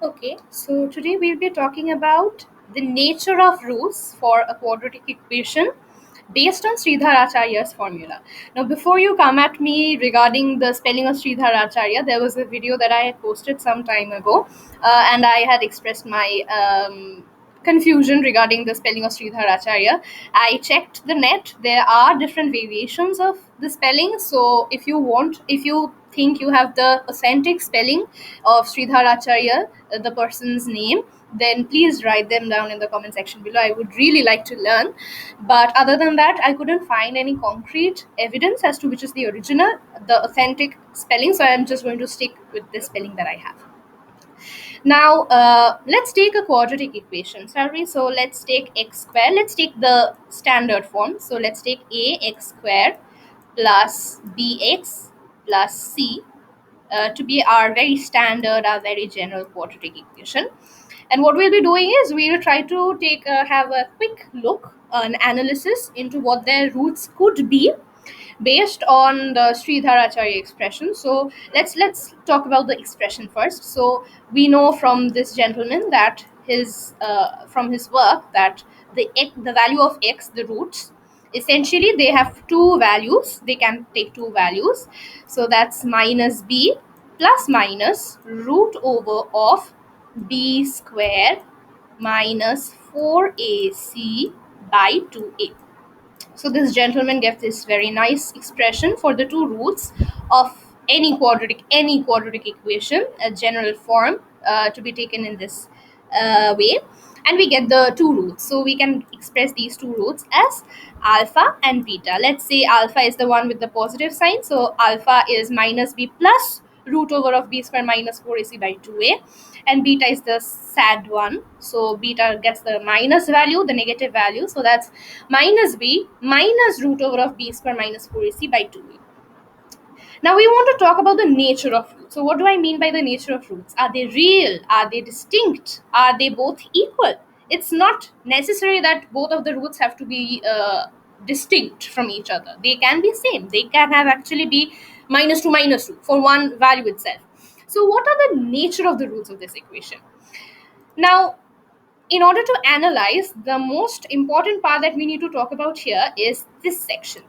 Okay, so today we'll be talking about the nature of roots for a quadratic equation based on Sridhar Acharya's formula. Now, before you come at me regarding the spelling of Sridhar Acharya, there was a video that I had posted some time ago, and I had expressed my confusion regarding the spelling of Sridhar Acharya. I checked the net. There are different variations of the spelling. So if you think you have the authentic spelling of Sridhar Acharya, the person's name, then please write them down in the comment section below. I would really like to learn. But other than that, I couldn't find any concrete evidence as to which is the original, the authentic spelling. So I'm just going to stick with the spelling that I have. Now, let's take a quadratic equation, shall we? So let's take x square. Let's take the standard form. So let's take ax square plus bx plus c to be our very standard, our very general quadratic equation. And what we'll be doing is we'll try to have a quick look, an analysis into what their roots could be based on the Sridhar Acharya expression. So let's talk about the expression first. So we know from this gentleman that his from his work that the value of x, the roots, essentially they have two values. They can take two values. So that's minus b plus minus root over of b square minus 4ac by 2a. So this gentleman gave this very nice expression for the two roots of any quadratic equation, a general form to be taken in this way, and we get the two roots. So we can express these two roots as alpha and beta. Let's say alpha is the one with the positive sign, so alpha is minus b plus root over of b square minus 4ac by 2a, and beta is the sad one, so beta gets the minus value, the negative value, so that's minus b minus root over of b square minus 4ac by 2a. Now we want to talk about the nature of roots. So what do I mean by the nature of roots? Are they real? Are they distinct? Are they both equal? It's not necessary that both of the roots have to be distinct from each other. They can be same. They can have actually be minus 2 minus 2 for one value itself. So what are the nature of the roots of this equation? Now, in order to analyze, the most important part that we need to talk about here is this section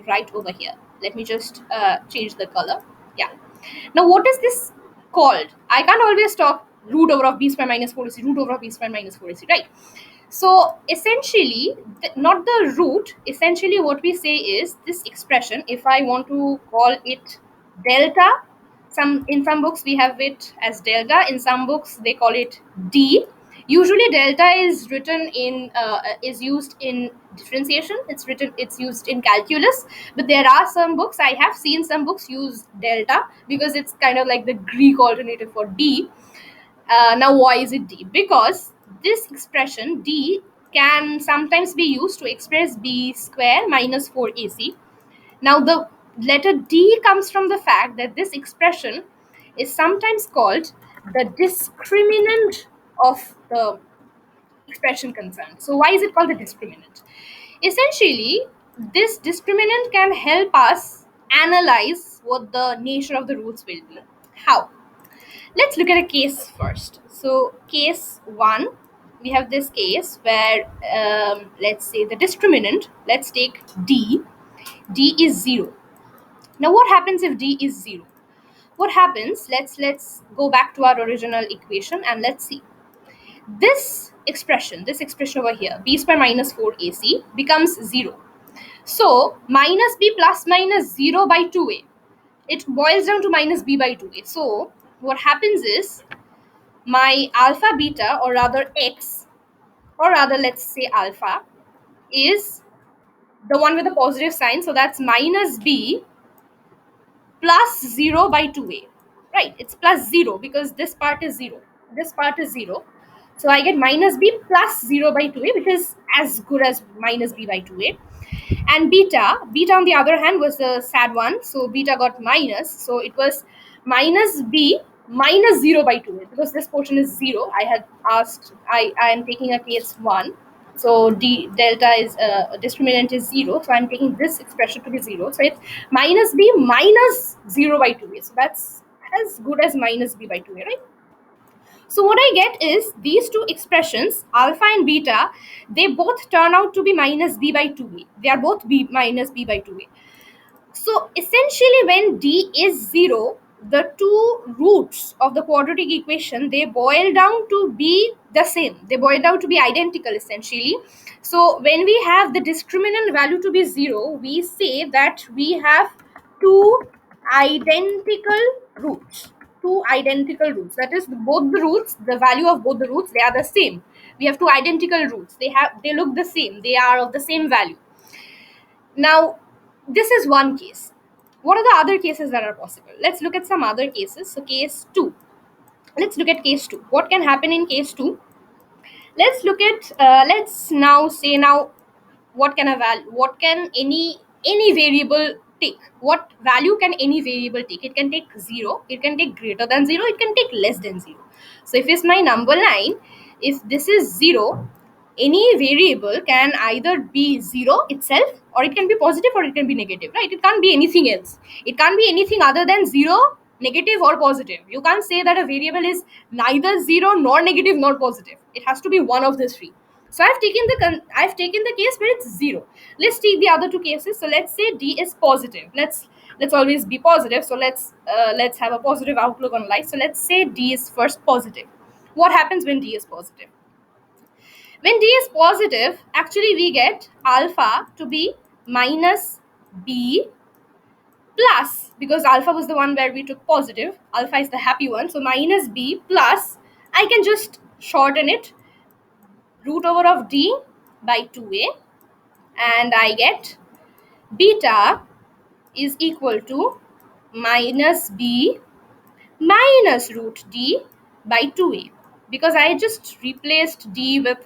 right over here. Let me just change the color. Yeah. Now, what is this called? I can't always talk root over of b square minus 4ac, root over of b square minus 4ac, right? So essentially, not the root, essentially what we say is this expression, if I want to call it delta, in some books we have it as delta, in some books they call it d. Usually delta is used in differentiation, it's used in calculus, but there are some books, I have seen some books use delta because it's kind of like the Greek alternative for d. Now, why is it d? Because this expression d can sometimes be used to express b square minus 4ac. Now, the letter d comes from the fact that this expression is sometimes called the discriminant of the expression concerned. So, why is it called the discriminant? Essentially, this discriminant can help us analyze what the nature of the roots will be. How? Let's look at a case first. So, case 1, we have this case where let's say the discriminant, let's take d. D is 0. Now, what happens if d is 0? What happens? Let's go back to our original equation and let's see. This expression over here, b square minus 4ac, becomes 0. So, minus b plus minus 0 by 2a, it boils down to minus b by 2a. So, what happens is my alpha beta, or rather x, or rather let's say alpha, is the one with the positive sign. So that's minus b plus 0 by 2a. Right, it's plus 0 because this part is 0. This part is 0. So I get minus b plus 0 by 2a, which is as good as minus b by 2a. And beta on the other hand was the sad one. So beta got minus. So it was minus b minus 0 by 2a, because this portion is 0. I am taking a case 1. So delta is discriminant is 0. So I'm taking this expression to be 0. So it's minus b minus 0 by 2a. So that's as good as minus b by 2a, right? So what I get is these two expressions, alpha and beta, they both turn out to be minus b by 2a. They are both b minus b by 2a. So essentially when d is 0, the two roots of the quadratic equation, they boil down to be the same. They boil down to be identical essentially. So when we have the discriminant value to be 0, we say that we have two identical roots. Two identical roots. That is, both the roots, the value of both the roots, they are the same. We have two identical roots. They look the same. They are of the same value. Now, this is one case. What are the other cases that are possible? Let's look at some other cases. So, case 2. Let's look at case 2. What can happen in case 2? Let's now say now what can any variable take? What value can any variable take? It can take 0, it can take greater than 0, it can take less than 0. So if it's my number line, if this is 0, any variable can either be 0 itself, or it can be positive, or it can be negative, right? It can't be anything else. It can't be anything other than 0, negative, or positive. You can't say that a variable is neither 0 nor negative nor positive. It has to be one of the three. So I've taken the case where it's 0. Let's take the other two cases. So let's say d is positive. Let's always be positive. So let's have a positive outlook on life. So let's say d is first positive. What happens when d is positive? When d is positive, actually we get alpha to be minus b plus, because alpha was the one where we took positive, alpha is the happy one, so minus b plus, I can just shorten it, root over of d by 2a, and I get beta is equal to minus b minus root d by 2a, because I just replaced d with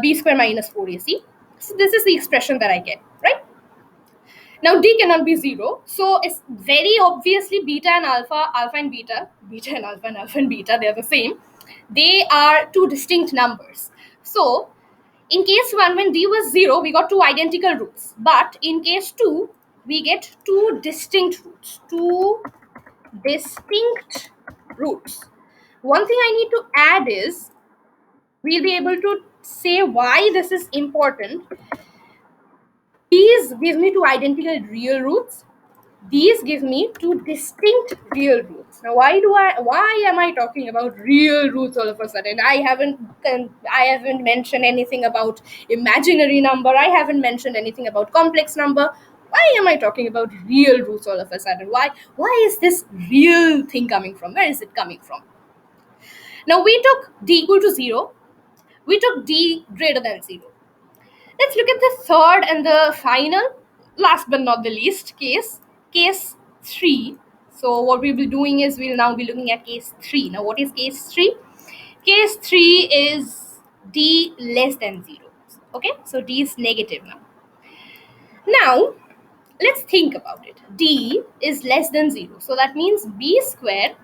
b square minus 4ac. So this is the expression that I get, right? Now d cannot be 0, so it's very obviously beta and alpha, alpha and beta, beta and alpha and alpha and beta, they are the same. They are two distinct numbers. So in case 1, when d was 0, we got two identical roots. But in case 2, we get two distinct roots. Two distinct roots. One thing I need to add is, we'll be able to say why this is important. These give me two identical real roots. These give me two distinct real roots. Now, why am I talking about real roots all of a sudden? I haven't mentioned anything about imaginary number. I haven't mentioned anything about complex number. Why am I talking about real roots all of a sudden? Why is this real thing coming from? Where is it coming from? Now, we took d equal to 0. We took d greater than 0. Let's look at the third and the final, last but not the least case, case 3. So what we'll be doing is we'll now be looking at case 3. Now what is case 3? Case 3 is d less than 0. Okay, so d is negative now. Now let's think about it. D is less than 0. So that means b square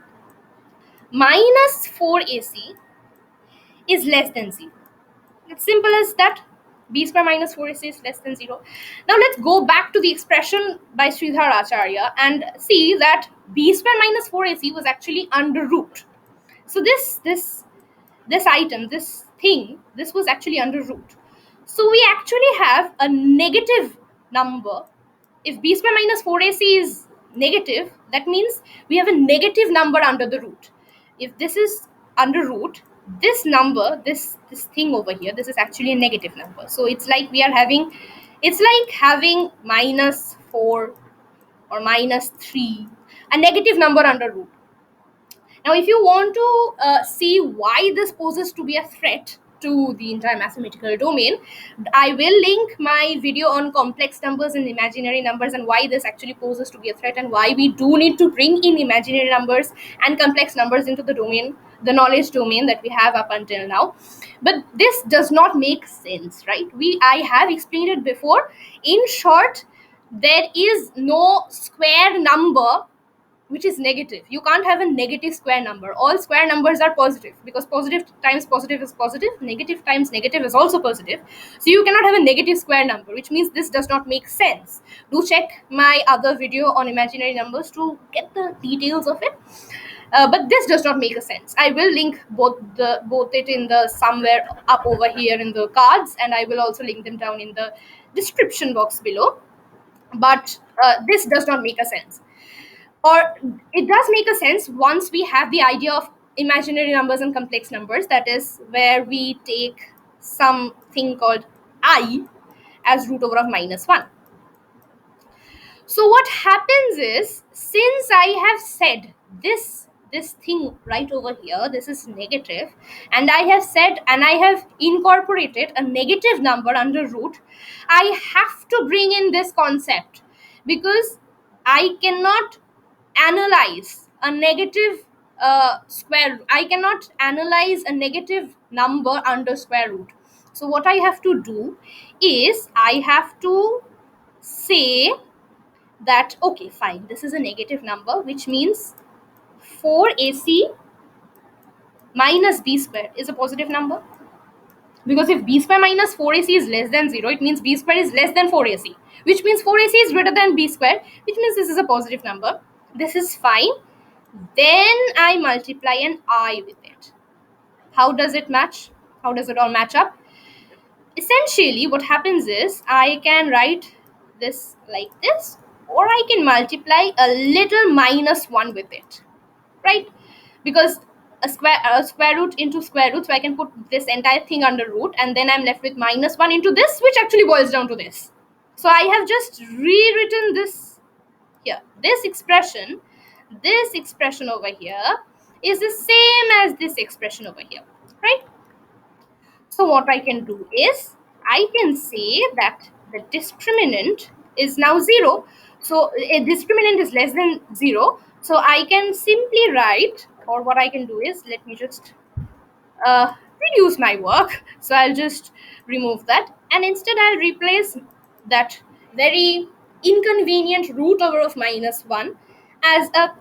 minus 4ac is less than 0. It's simple as that. B square minus 4ac is less than 0. Now let's go back to the expression by Sridhar Acharya and see that b square minus 4ac was actually under root. So this item, this thing, this was actually under root. So we actually have a negative number. If b square minus 4ac is negative, that means we have a negative number under the root. If this is under root, this number, this thing over here, this is actually a negative number. So it's like having minus 4 or minus 3, a negative number under root. Now, if you want to see why this poses to be a threat to the entire mathematical domain, I will link my video on complex numbers and imaginary numbers and why this actually poses to be a threat and why we do need to bring in imaginary numbers and complex numbers into the domain, the knowledge domain that we have up until now. But this does not make sense, right? I have explained it before. In short, there is no square number which is negative. You can't have a negative square number. All square numbers are positive, because positive times positive is positive, negative times negative is also positive. So you cannot have a negative square number, which means this does not make sense. Do check my other video on imaginary numbers to get the details of it. but this does not make a sense. I will link both it in the somewhere up over here in the cards, and I will also link them down in the description box below. But this does not make a sense, or it does make a sense once we have the idea of imaginary numbers and complex numbers. That is where we take something called I as root over of -1. So what happens is, since I have said this thing right over here, this is negative, and I have said, and I have incorporated a negative number under root, I have to bring in this concept, because I cannot analyze a negative square. I cannot analyze a negative number under square root. So what I have to do is, I have to say that, okay, fine, this is a negative number, which means 4ac minus b square is a positive number, because if b square minus 4ac is less than 0, it means b square is less than 4ac, which means 4ac is greater than b square, which means this is a positive number. This is fine. Then I multiply an I with it. How does it match? How does it all match up? Essentially what happens is, I can write this like this, or I can multiply a little -1 with it, right? Because a square root into square root, so I can put this entire thing under root, and then I'm left with -1 into this, which actually boils down to this. So I have just rewritten this here. This expression over here is the same as this expression over here, right? So what I can do is, I can say that the discriminant is now 0. So a discriminant is less than 0. So I can simply write, or what I can do is, let me just reduce my work. So I'll just remove that, and instead I'll replace that very inconvenient root over of -1 as a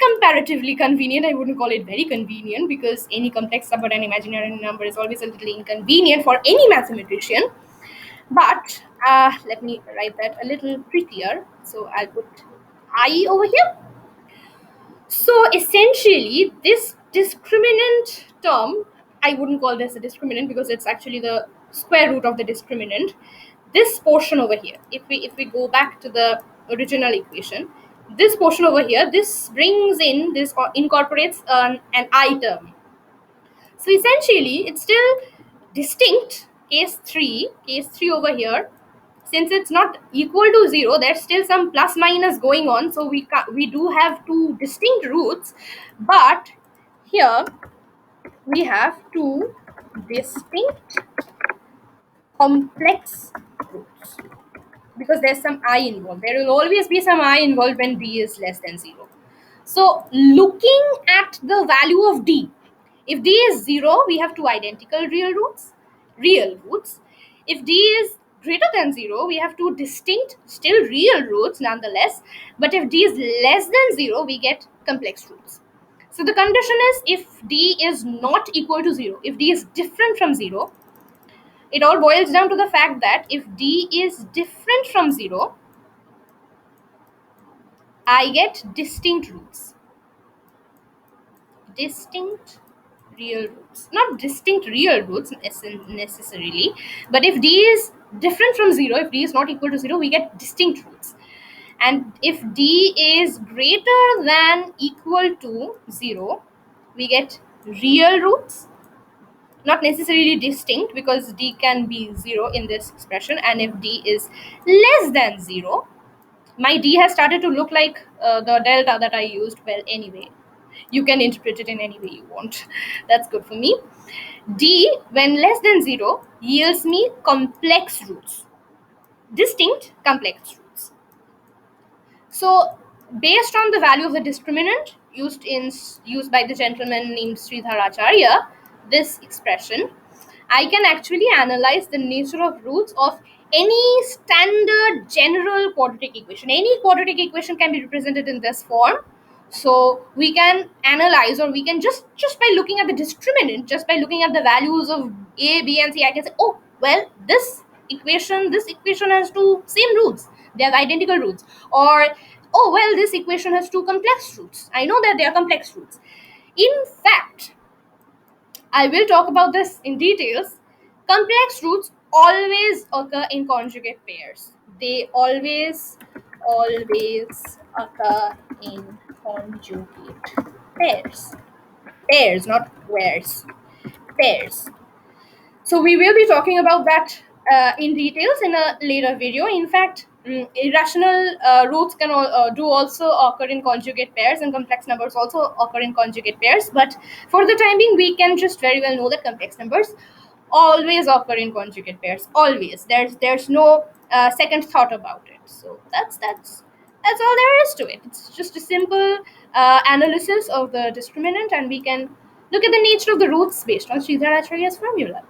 comparatively convenient, I wouldn't call it very convenient, because any complex number and imaginary number is always a little inconvenient for any mathematician. But let me write that a little prettier. So I'll put I over here. So essentially, this discriminant term, I wouldn't call this a discriminant, because it's actually the square root of the discriminant. This portion over here, if we go back to the original equation, this portion over here, this brings in, this incorporates an I term. So essentially, it's still distinct. Case 3 over here, since it's not equal to 0, there's still some plus minus going on, so we do have two distinct roots, but here we have two distinct complex roots, because there's some I involved. There will always be some I involved when d is less than 0. So looking at the value of d, if d is 0, we have two identical real roots. If d is greater than 0, we have two distinct, still real roots nonetheless. But if d is less than 0, we get complex roots. So the condition is, if d is not equal to 0, if d is different from 0, it all boils down to the fact that if d is different from 0, I get distinct roots. Distinct real roots. Not distinct real roots necessarily, but if d is different from 0, if d is not equal to 0, we get distinct roots. And if d is greater than equal to 0, we get real roots. Not necessarily distinct, because d can be 0 in this expression. And if d is less than 0, my d has started to look like the delta that I used. Well, anyway, you can interpret it in any way you want. That's good for me. D, when less than 0, yields me complex roots. Distinct complex roots. So based on the value of the discriminant used by the gentleman named Sridhar Acharya, this expression, I can actually analyze the nature of roots of any standard general quadratic equation. Any quadratic equation can be represented in this form. So we can analyze, or we can just by looking at the discriminant, just by looking at the values of a, b, and c, I can say, oh well, this equation has two same roots. They have identical roots. Or oh well, this equation has two complex roots. I know that they are complex roots. In fact, I will talk about this in details. Complex roots always occur in conjugate pairs. They always occur in conjugate pairs. Pairs, not pairs. Pairs. So we will be talking about that in details in a later video. In fact, irrational roots can do also occur in conjugate pairs, and complex numbers also occur in conjugate pairs. But for the time being, we can just very well know that complex numbers always occur in conjugate pairs. Always. There's no second thought about it. So that's all there is to it. It's just a simple analysis of the discriminant, and we can look at the nature of the roots based on Sridhar Acharya's formula.